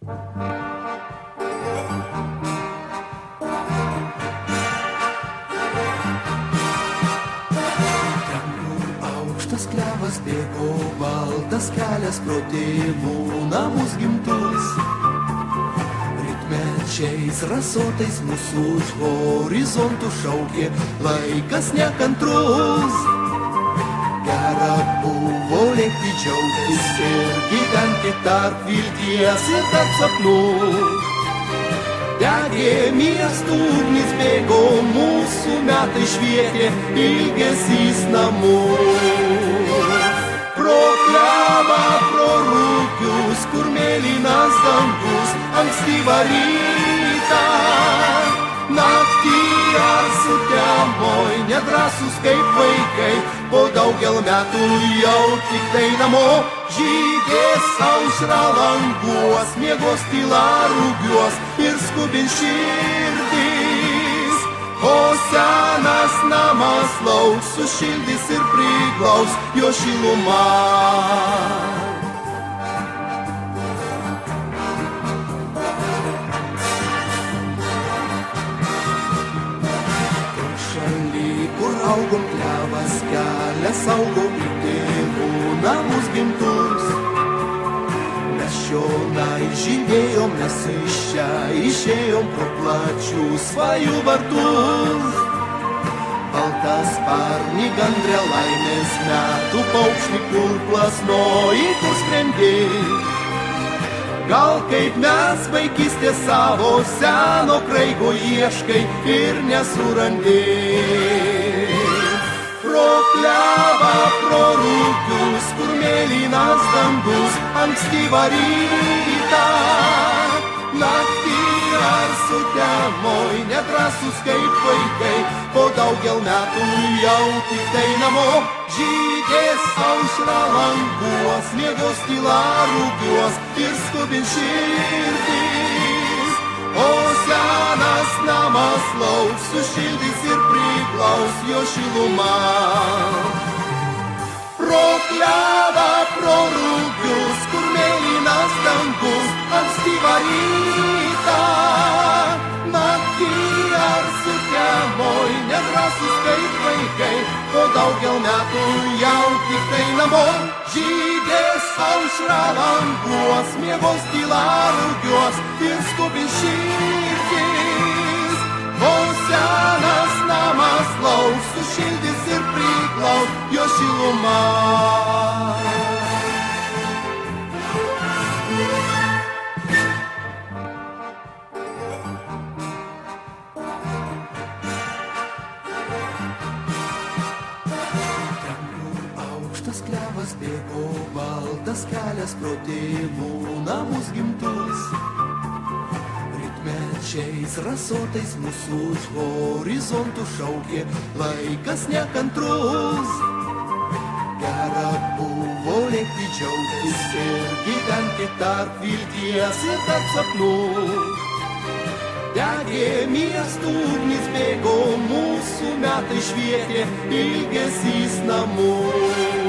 Aukštas klevas bėgo baltas kelias pro tėvų namus gimtus. Rytmečiais rasotais mūsų už horizontų šaukė laikas nekantrus. Gera buvo lėkti džiaugtis ir gyventi tarp vilties ir tarp sapnų. Degė miestų ugnis, bėgo mūsų metai švietė ilgesys namų. Pro klevą, pro rūkius, kur mėlynas dangus, ankstyvą rytą. Naktį ar sutemoj, nedrąsus kaip vaikai, po daugel metų jau tik tai namo. Žydės aušra languos, miegos tyla rūgiuos ir skubins širdis. O senas namas lauks, sušildys ir priglaus jo šilumą. Augom klevas kelias, augo į tėvų namus gimtus. Mes čionai žydėjom, mes iš čia išėjom pro plačių svajų vartus. Baltas sparnį gandrė laimės metų paukštį, kur plasnoji, kur skrendi. Gal kaip mes vaikystės savo seno kraigo ieškai ir nesurandi. Pro klevą, pro rūkius, kur mėlynas dangus, ankstyvą rytą. Naktį ar sutemoj, nedrąsus kaip vaikai, po daugel metų jau tik tai namo. Žydės aušra languos, miegos tyla rūgiuos ir skubins širdis. O senas namas lauks, sušildys ir priglaus jo šilumą. Pro klevą, pro rūgius, kur mėlynas dangus, ankstyvą rytą. Naktį ar sutemoj, nedrąsus kaip vaikai, po daugel metų jau tik tai namo. Žydės aušra languos, miegos tyla rūgiuos ir skubins širdis. O senas namas lauks, sušildys ir priglaus jo šilumą. Aukštas klevas bėgo baltas kelias pro tėvų namus gimtus. Rytmečiais rasotais mūsų už horizontų šaukė laikas nekantrus. Gera buvo lėkti džiaugtis ir gyventi tarp vilties ir tarp sapnų. Degė miestų ugnis, bėgo mūsų metai švietė ilgesys namų.